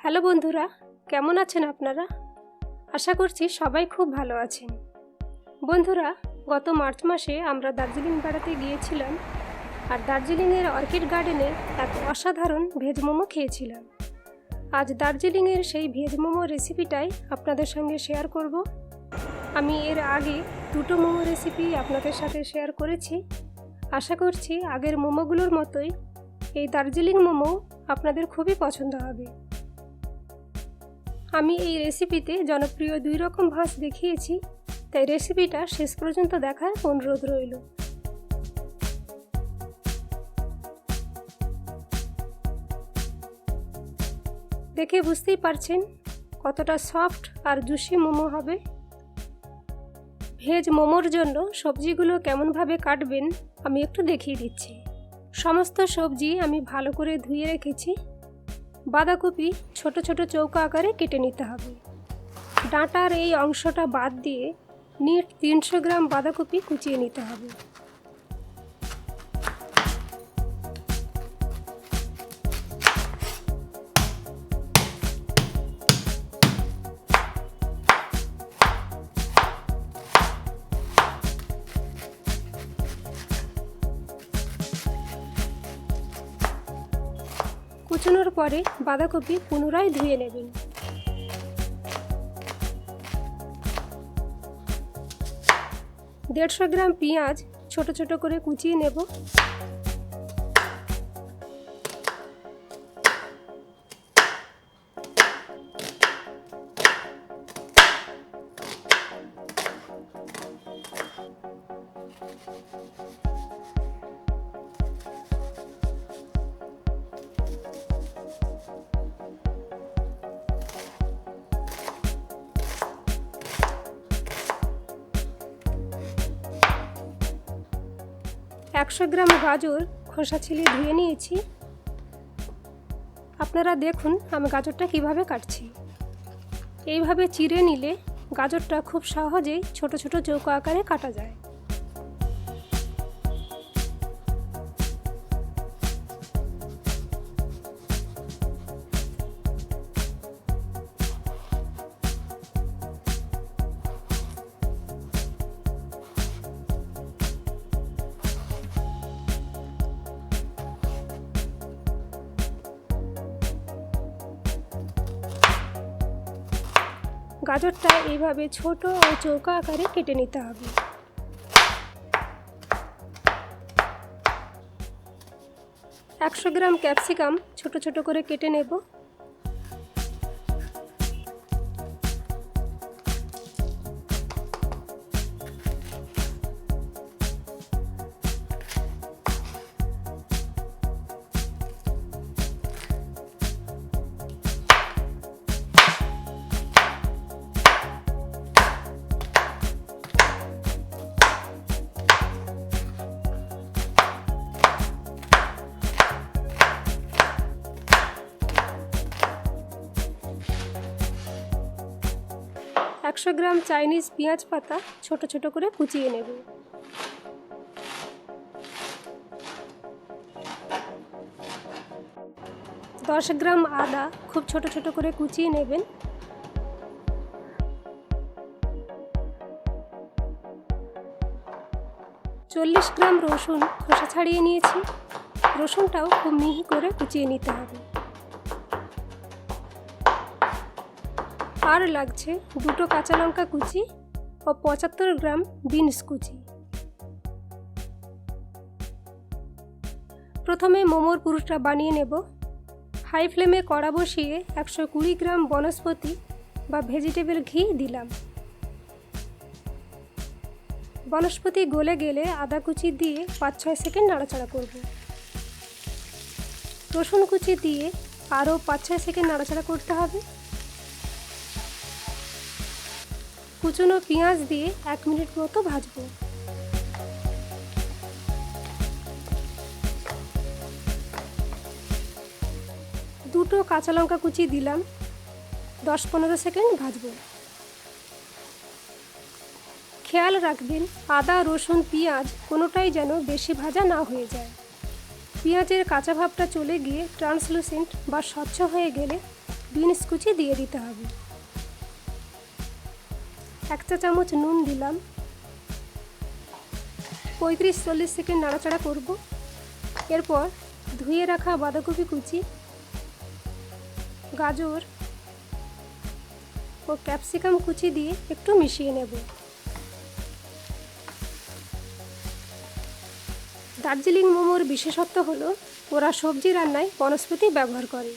Hello বন্ধুরা, কেমন আছেন আপনারা? আশা করছি সবাই খুব ভালো আছেন। বন্ধুরা, গত মার্চ মাসে আমরা দার্জিলিং বেড়াতে গিয়েছিলাম আর দার্জিলিংয়ের অর্কিড গার্ডেনে এক অসাধারণ ভেজ মোমো খেয়েছিলাম। আজ দার্জিলিংয়ের সেই ভেজ মোমো রেসিপিটাই আপনাদের সঙ্গে শেয়ার করব। আমি এর আগে দুটো মোমো রেসিপি আপনাদের সাথে শেয়ার করেছি। আশা করছি আগের মোমোগুলোর মতোই এই দার্জিলিং মোমো আপনাদের খুবই পছন্দ হবে। আমি এই রেসিপিতে জনপ্রিয় 2 রকম ভাঁজ দেখিয়েছি, তাই রেসিপিটা শেষ পর্যন্ত দেখার অনুরোধ রইল। দেখে বুঝতেই পারছেন কতটা সফট আর জুসি মোমো হবে। ভেজ মোমোর জন্য সবজিগুলো কেমনভাবে কাটবেন আমি একটু দেখিয়ে দিচ্ছি। সমস্ত সবজি আমি ভালো করে ধুয়ে রেখেছি। বাঁধাকপি ছোট ছোট চৌকো আকারে কেটে নিতে হবে। ডাঁটার এই অংশটা বাদ দিয়ে নিট 300 গ্রাম বাঁধাকপি কুচিয়ে নিতে হবে। কুচানোর পরে বাঁধাকপি পুনরায় ধুয়ে নেবেন। দেড়শো গ্রাম পেঁয়াজ ছোট ছোট করে কুচিয়ে নেব। একশো গ্রাম গাজর খোসা ছিলিয়ে ধুয়ে নিয়েছি। আপনারা দেখুন আমি গাজরটা কিভাবে কাটছি। এইভাবে চিড়ে নিলে গাজরটা খুব সহজেই ছোট ছোট চৌকো আকারে কাটা যায়। গাজরটা এইভাবে ছোট ও চৌকো আকারে কেটে নিতে হবে। একশো গ্রাম ক্যাপসিকাম ছোট ছোট করে কেটে নেব। একশো গ্রাম চাইনিজ পেঁয়াজ পাতা ছোট ছোট করে কুচিয়ে নেব। দশ গ্রাম আদা খুব ছোট ছোট করে কুচিয়ে নেবেন। চল্লিশ গ্রাম রসুন খোসা ছাড়িয়ে নিয়েছি। রসুনটাও খুব মিহি করে কুচিয়ে নিতে হবে। আর লাগছে দুটো কাঁচা লঙ্কা কুচি ও 75 গ্রাম বিনস কুচি। প্রথমে মোমোর পুরটা বানিয়ে নেব। হাই ফ্লেমে কড়া বসিয়ে 120 গ্রাম বনস্পতি বা ভেজিটেবল ঘি দিলাম। বনস্পতি গলে গেলে আদা কুচি দিয়ে 5-6 সেকেন্ড নাড়াচাড়া করব। রসুন কুচি দিয়ে আরও 5-6 সেকেন্ড নাড়াচাড়া করতে হবে। কুচনো পেঁয়াজ দিয়ে 1 মিনিট মতো ভাজবো। দুটো কাঁচা লঙ্কা কুচি দিলাম। 10-15 সেকেন্ড ভাজবো। খেয়াল রাখবেন আদা রসুন পেঁয়াজ কোনোটাই যেন বেশি ভাজা না হয়ে যায়। পেঁয়াজের কাঁচা ভাবটা চলে গিয়ে ট্রান্সলুসেন্ট বা স্বচ্ছ হয়ে গেলে বিনস কুচি দিয়ে দিতে হবে। 1 চা চামচ নুন দিলাম। 35-40 সেকেন্ড নাড়াচাড়া করব। এরপর ধুয়ে রাখা বাঁধাকপি কুচি, গাজর ও ক্যাপসিকাম কুচি দিয়ে একটু মিশিয়ে নেব। দার্জিলিং মোমোর বিশেষত্ব হলো ওরা সবজি রান্নায় বনস্পতি ব্যবহার করে।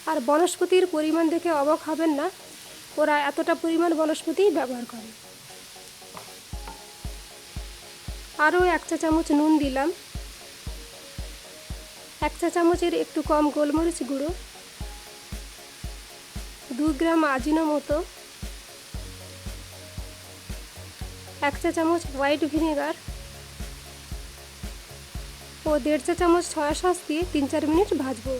আর বনস্পতির পরিমাণ দেখে অবাক হবেন না, ওরা এতটা পরিমাণ বনস্পতি ব্যবহার করে। আরও 1 চা চামচ নুন দিলাম। 1 চা চামচের একটু কম গোলমরিচ গুঁড়ো, 2 গ্রাম আজিনোমোটো, 1 চা চামচ হোয়াইট ভিনেগার ও 1.5 চা চামচ সয়া সস দিয়ে 3-4 মিনিট ভাজবো।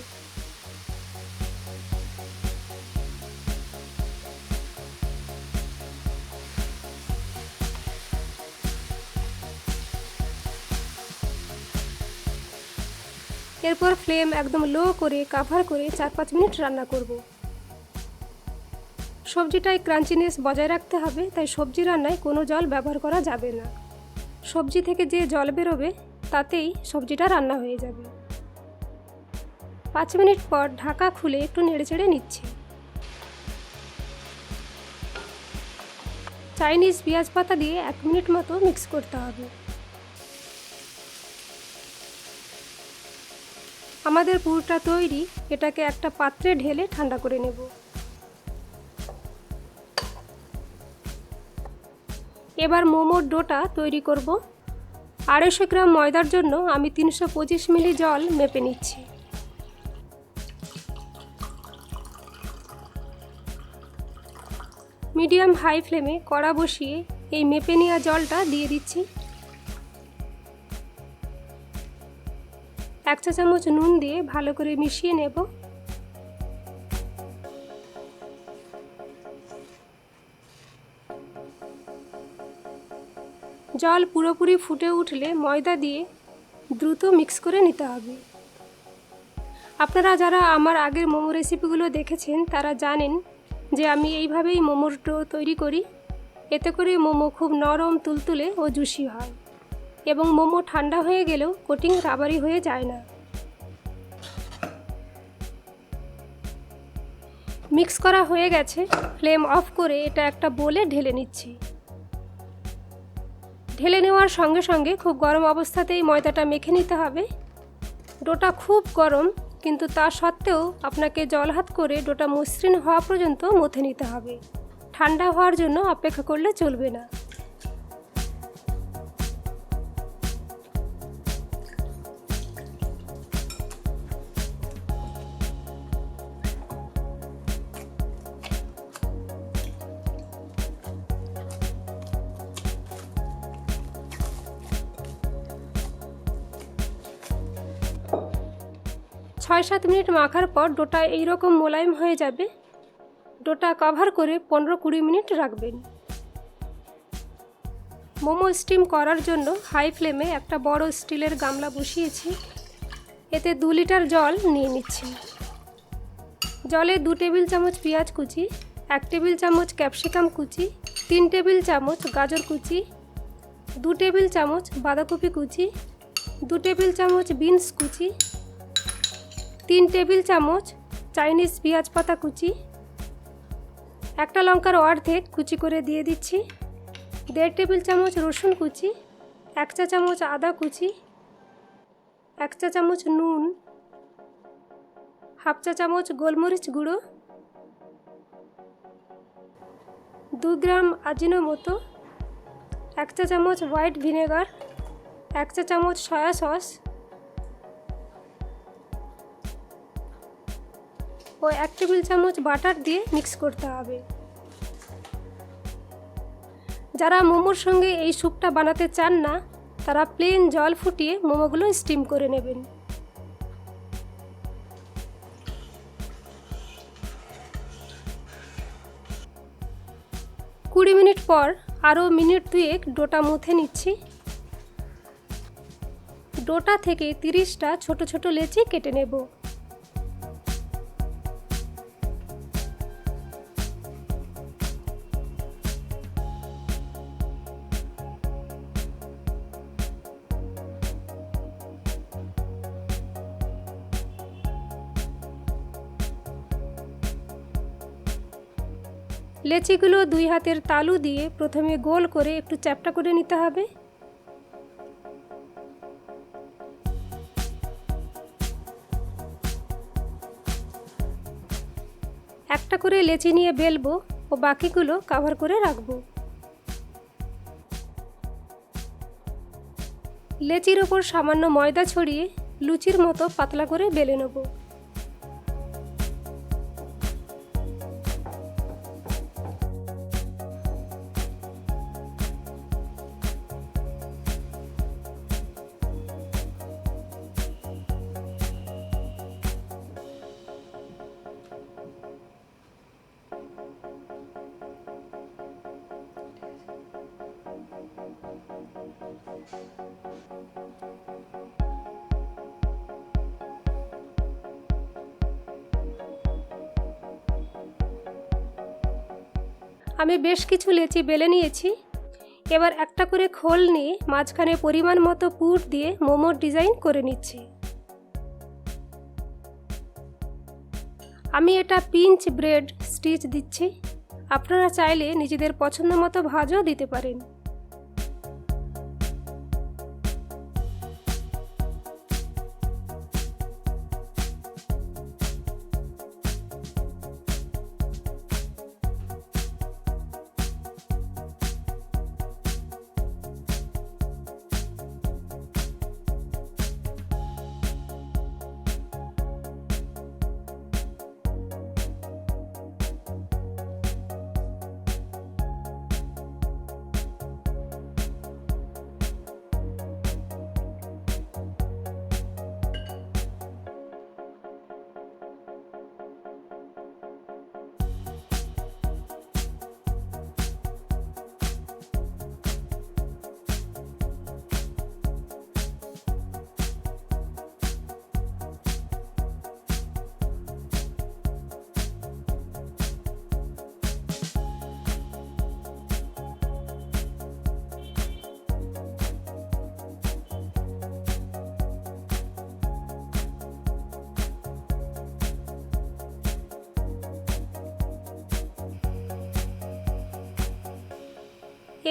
এরপর ফ্লেম একদম লো করে কভার করে 4-5 মিনিট রান্না করব। সবজিটায় ক্রাঞ্চিনেস বজায় রাখতে হবে, তাই সবজি রান্নায় কোনো জল ব্যবহার করা যাবে না। সবজি থেকে যে জল বেরোবে তাতেই সবজিটা রান্না হয়ে যাবে। 5 মিনিট পর ঢাকা খুলে একটু নেড়েচেড়ে নিচ্ছি। চাইনিজ পেঁয়াজ পাতা দিয়ে 1 মিনিট মতো মিক্স করতে হবে। আমাদের পুরটা তৈরি, এটাকে একটা পাত্রে ঢেলে ঠান্ডা করে নেব। এবার মোমোর ডোটা তৈরি করব। 250 গ্রাম ময়দার জন্য আমি 325 মিলি জল মেপে নিচ্ছি। মিডিয়াম হাই ফ্লেমে কড়া বসিয়ে এই মেপে নেওয়া জলটা দিয়ে দিচ্ছি। 1 চা চামচ নুন দিয়ে ভালো করে মিশিয়ে নেব। জল পুরোপুরি ফুটে উঠলে ময়দা দিয়ে দ্রুত মিক্স করে নিতে হবে। আপনারা যারা আমার আগের মোমো রেসিপিগুলো দেখেছেন তারা জানেন যে আমি এইভাবেই মোমোর ডো তৈরি করি। এতে করে মোমো খুব নরম, তুলতুলে ও জুসি হয় এবং মোমো ঠান্ডা হয়ে গেলেও কোটিং রাবারি হয়ে যায় না। মিক্স করা হয়ে গেছে, ফ্লেম অফ করে এটা একটা বোলে ঢেলে নিচ্ছি। ঢেলে নেওয়ার সঙ্গে সঙ্গে খুব গরম অবস্থাতেই ময়দাটা মেখে নিতে হবে। ডোটা খুব গরম, কিন্তু তা সত্ত্বেও আপনাকে জল হাত করে ডোটা মসৃণ হওয়া পর্যন্ত মথে নিতে হবে। ঠান্ডা হওয়ার জন্য অপেক্ষা করলে চলবে না। ছয় 7 মিনিট মাখার পর ডোটা এইরকম মোলায়েম হয়ে যাবে। ডোটা কভার করে 15-20 মিনিট রাখবেন। মোমো স্টিম করার জন্য হাই ফ্লেমে একটা বড় স্টিলের গামলা বসিয়েছি। এতে 2 লিটার জল নিয়ে নিচ্ছি। জলে 2 টেবিল চামচ পেঁয়াজ কুচি, 1 টেবিল চামচ ক্যাপসিকাম কুচি, 3 টেবিল চামচ গাজর কুচি, 2 টেবিল চামচ বাঁধাকপি কুচি, 2 টেবিল চামচ বিনস কুচি, 3 টেবিল চামচ চাইনিজ পেঁয়াজ পাতা কুচি, একটা লঙ্কার অর্ধেক কুচি করে দিয়ে দিচ্ছি, 1.5 টেবিল চামচ রসুন কুচি, 1 চা চামচ আদা কুচি, 1 চা চামচ নুন, হাফ চা চামচ গোলমরিচ গুঁড়ো, 2 গ্রাম আজিনোমোটো, 1 চা চামচ হোয়াইট ভিনেগার, 1 চা চামচ সয়া সস ও 1 টেবিল চামচ বাটার দিয়ে মিক্স করতে হবে। যারা মোমোর সঙ্গে এই স্যুপটা বানাতে চান না তারা প্লেন জল ফুটিয়ে মোমোগুলো স্টিম করে নেবেন। কুড়ি মিনিট পর আরও মিনিট 2 ডোটা মুথে নিচ্ছি। ডোটা থেকে 30টা ছোট ছোট লেচি কেটে নেব। লেচিগুলো 2 হাতের তালু দিয়ে প্রথমে গোল করে একটু চ্যাপ্টা করে নিতে হবে। একটা করে লেচি নিয়ে বেলবো ও বাকিগুলো কভার করে রাখবো। লেচির ওপর সামান্য ময়দা ছড়িয়ে লুচির মতো পাতলা করে বেলে নেব। আমি বেশ কিছু লেচি বেলে নিয়েছি। এবার একটা করে খোল নিয়ে মাঝখানে পরিমাণ মতো পুর দিয়ে মোমোর ডিজাইন করে নিচ্ছি। আমি এটা পিঞ্চ ব্রেড স্টিচ দিচ্ছি। আপনারা চাইলে নিজেদের পছন্দ মতো ভাঁজও দিতে পারেন।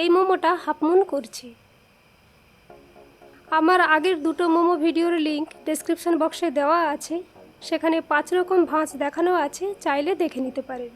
এই মোমোটা হাফ মুন করছি। আমার আগের দুটো মোমো ভিডিওর লিংক ডেসক্রিপশন বক্সে দেওয়া আছে, সেখানে 5 রকম ভাঁজ দেখানো আছে, চাইলে দেখে নিতে পারেন।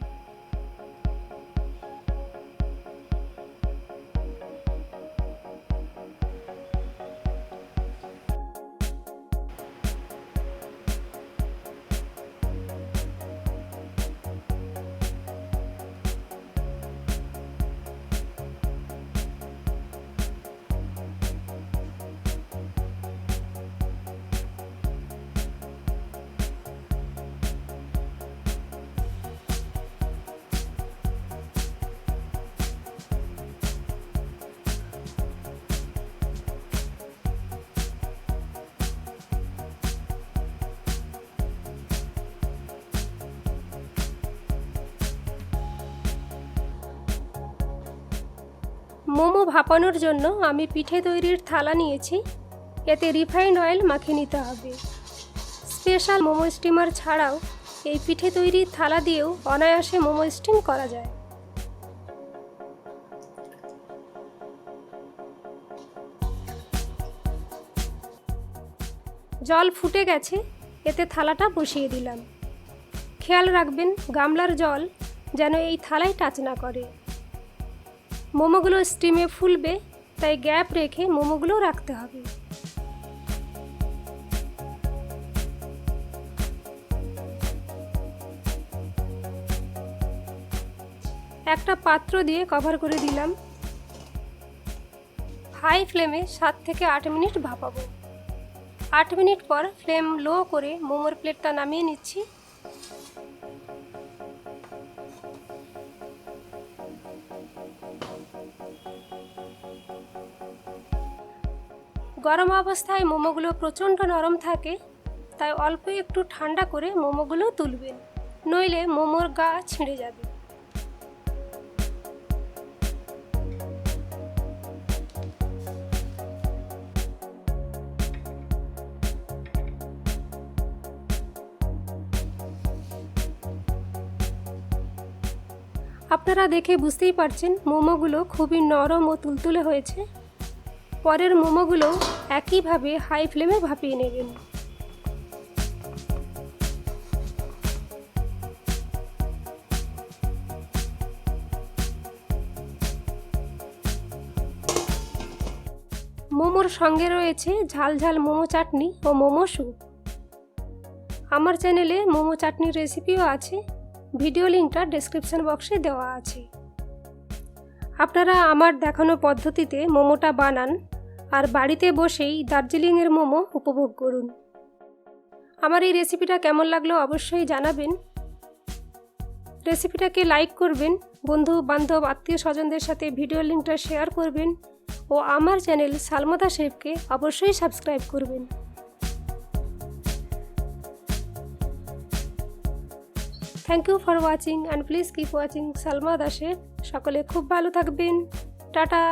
মোমো ভাপানোর জন্য আমি পিঠে তৈরির থালা নিয়েছি। এতে রিফাইন্ড অয়েল মাখিয়ে নিতে হবে। স্পেশাল মোমো স্টিমার ছাড়াও এই পিঠে তৈরির থালা দিয়েও অনায়াসে মোমো স্টিম করা যায়। জল ফুটে গেছে, এতে থালাটা বসিয়ে দিলাম। খেয়াল রাখবেন গামলার জল যেন এই থালায় টাচ না করে। মোমোগুলো স্টিমে ফুলবে, তাই গ্যাপ রেখে মোমোগুলো রাখতে হবে। একটা পাত্র দিয়ে কভার করে দিলাম। হাই ফ্লেমে 7 থেকে 8 মিনিট ভাপাবো। 8 মিনিট পর ফ্লেম লো করে মোমোর প্লেটটা নামিয়ে নিচ্ছি। গরম অবস্থায় মোমোগুলো প্রচণ্ড নরম থাকে, তাই অল্প একটু ঠান্ডা করে মোমোগুলো তুলবেন, নইলে মোমোর গা ছিঁড়ে যাবে। আপনারা দেখে বুঝতেই পারছেন মোমোগুলো খুবই নরম ও তুলতুলে হয়েছে। পরের মোমোগুলো একইভাবে হাই ফ্লেমে ভাপিয়ে নেবেন। মোমোর সঙ্গে রয়েছে ঝাল ঝাল মোমো চাটনি ও মোমো স্যুপ। আমার চ্যানেলে মোমো চাটনির রেসিপিও আছে, ভিডিও লিঙ্কটা ডেসক্রিপশন বক্সে দেওয়া আছে। আপনারা আমার দেখানো পদ্ধতিতে মোমোটা বানান আর বাড়িতে বসেই দার্জিলিংয়ের মোমো উপভোগ করুন। আমার এই রেসিপিটা কেমন লাগলো অবশ্যই জানাবেন। রেসিপিটাকে লাইক করবেন, বন্ধু বান্ধব আত্মীয় স্বজনদের সাথে ভিডিও লিঙ্কটা শেয়ার করবেন ও আমার চ্যানেল সালমা দা শেফকে অবশ্যই সাবস্ক্রাইব করবেন। Thank you for watching and please keep watching Salma the chef. সকলে খুব ভালো থাকবেন। টাটা।